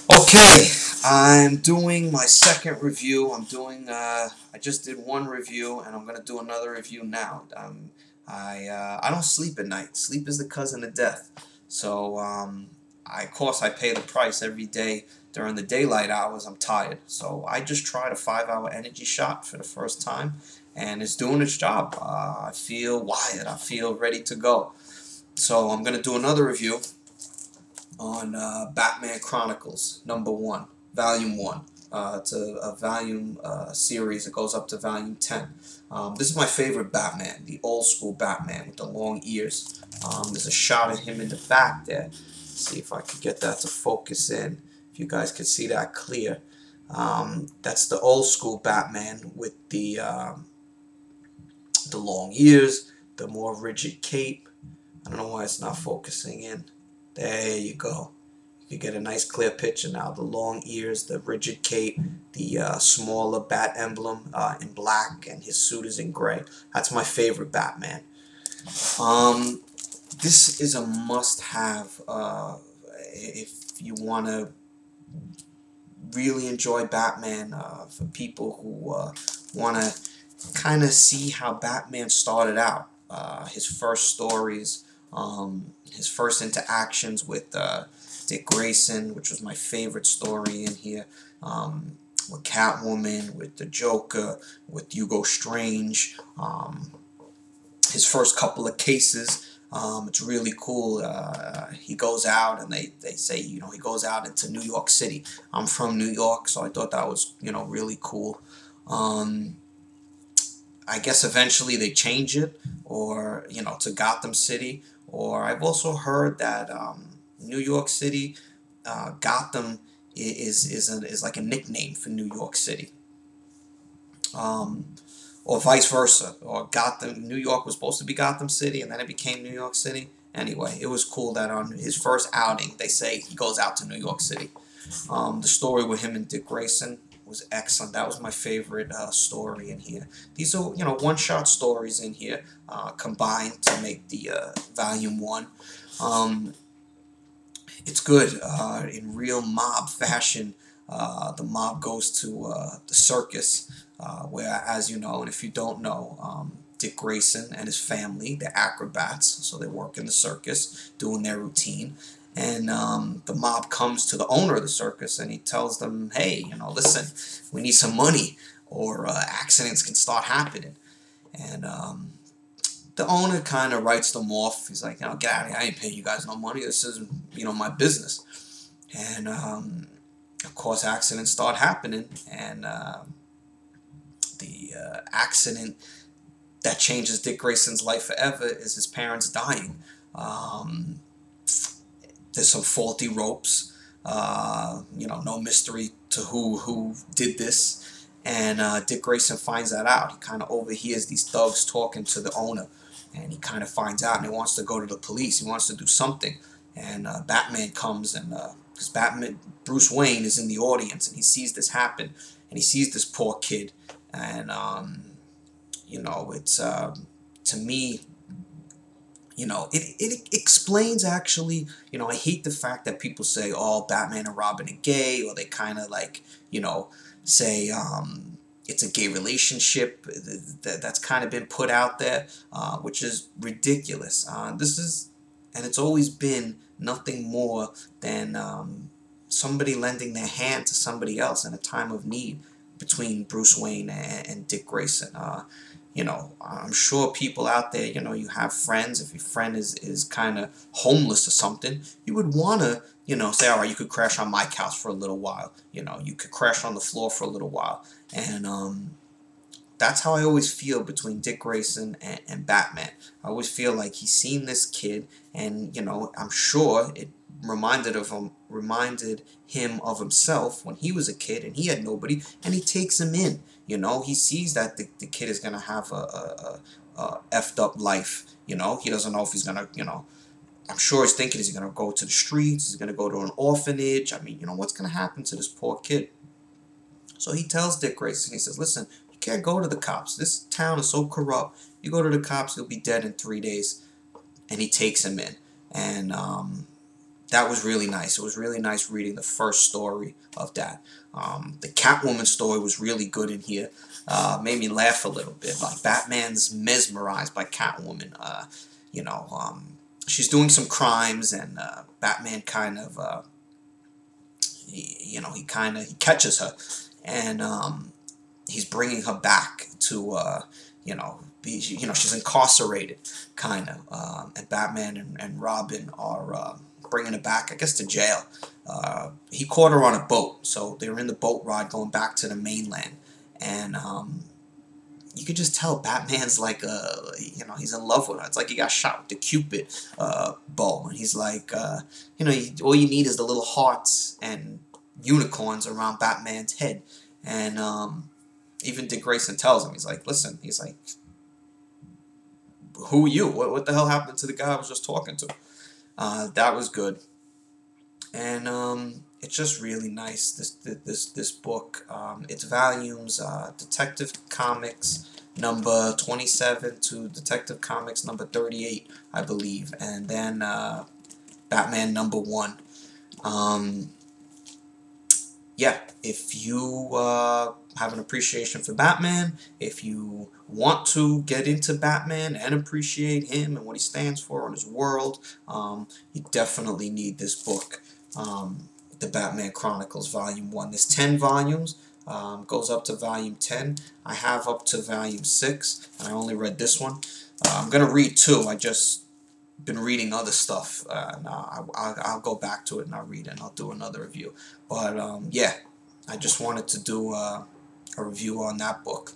Okay, I'm doing my second review. I just did one review, and I'm gonna do another review now. I don't sleep at night. Sleep is the cousin of death. So, of course, I pay the price every day during the daylight hours. I'm tired, so I just tried a 5-hour energy shot for the first time, and it's doing its job. I feel wired. I feel ready to go. So I'm gonna do another review on Batman Chronicles #1, Volume 1. It's a volume series. It goes up to Volume 10. This is my favorite Batman, the old school Batman with the long ears. There's a shot of him in the back there. Let's see if I can get that to focus in. If you guys can see that clear. That's the old school Batman with the long ears, the more rigid cape. I don't know why it's not focusing in. There you go. You get a nice clear picture now. The long ears, the rigid cape, the smaller bat emblem in black, and his suit is in gray. That's my favorite Batman. This is a must-have if you want to really enjoy Batman, for people who want to kind of see how Batman started out. His first stories, his first interactions with Dick Grayson, which was my favorite story in here, with Catwoman, with the Joker, with Hugo Strange, his first couple of cases. It's really cool. He goes out, and they say, he goes out into New York City. I'm from New York, so I thought that was, really cool. I guess eventually they change it, or to Gotham City. Or I've also heard that New York City, Gotham is like a nickname for New York City, or vice versa. Or New York was supposed to be Gotham City, and then it became New York City. Anyway, it was cool that on his first outing, they say he goes out to New York City. The story with him and Dick Grayson was excellent. That was my favorite story in here. These are, one-shot stories in here, combined to make the Volume 1. It's good. In real mob fashion, the mob goes to the circus, where, as you know, and if you don't know, Dick Grayson and his family, they're acrobats, so they work in the circus, doing their routine. And the mob comes to the owner of the circus, and he tells them, hey, listen, we need some money, or accidents can start happening. And the owner kind of writes them off. He's like, get out of here. I ain't paying you guys no money. This isn't, my business. And, of course, accidents start happening. And the accident that changes Dick Grayson's life forever is his parents dying. There's some faulty ropes. No mystery to who did this. And Dick Grayson finds that out. He kind of overhears these thugs talking to the owner. And he kind of finds out, and he wants to go to the police. He wants to do something. And Batman comes, and because Bruce Wayne is in the audience, and he sees this happen. And he sees this poor kid. And, it's, to me, it explains, actually, I hate the fact that people say, oh, Batman and Robin are gay, or they kind of like, say it's a gay relationship that's kind of been put out there, which is ridiculous. And it's always been nothing more than somebody lending their hand to somebody else in a time of need between Bruce Wayne and Dick Grayson. I'm sure people out there, you have friends. If your friend is kind of homeless or something, you would want to, say, all right, you could crash on my couch for a little while. You could crash on the floor for a little while. And that's how I always feel between Dick Grayson and Batman. I always feel like he's seen this kid, and, I'm sure it reminded him of himself when he was a kid and he had nobody, and he takes him in. He sees that the kid is gonna have a effed up life. He doesn't know if he's gonna, I'm sure he's thinking, is he gonna go to the streets? Is he gonna go to an orphanage? I mean, what's gonna happen to this poor kid? So he tells Dick Grayson, he says, listen, you can't go to the cops. This town is so corrupt. You go to the cops, you'll be dead in 3 days. And he takes him in. And that was really nice. It was really nice reading the first story of that. The Catwoman story was really good in here. Made me laugh a little bit. Like, Batman's mesmerized by Catwoman. You know, she's doing some crimes, and Batman kind of, he catches her, and he's bringing her back to, she's incarcerated, kind of, and Batman and Robin are bringing her back, I guess, to jail. He caught her on a boat, so they were in the boat ride going back to the mainland, and you could just tell Batman's like, he's in love with her. It's like he got shot with the Cupid bow, and he's like, all you need is the little hearts and unicorns around Batman's head, and even Dick Grayson tells him, he's like, listen, he's like, who are you? What the hell happened to the guy I was just talking to? That was good, and it's just really nice. This book. It's volumes. Detective Comics number 27 to Detective Comics number 38, I believe, and then Batman number 1. Yeah, if you have an appreciation for Batman, if you want to get into Batman and appreciate him and what he stands for in his world, you definitely need this book, The Batman Chronicles Volume 1. There's 10 volumes, goes up to Volume 10. I have up to Volume 6, and I only read this one. I'm going to read 2. I just been reading other stuff, and I'll go back to it and I'll read it and I'll do another review. But yeah, I just wanted to do a review on that book.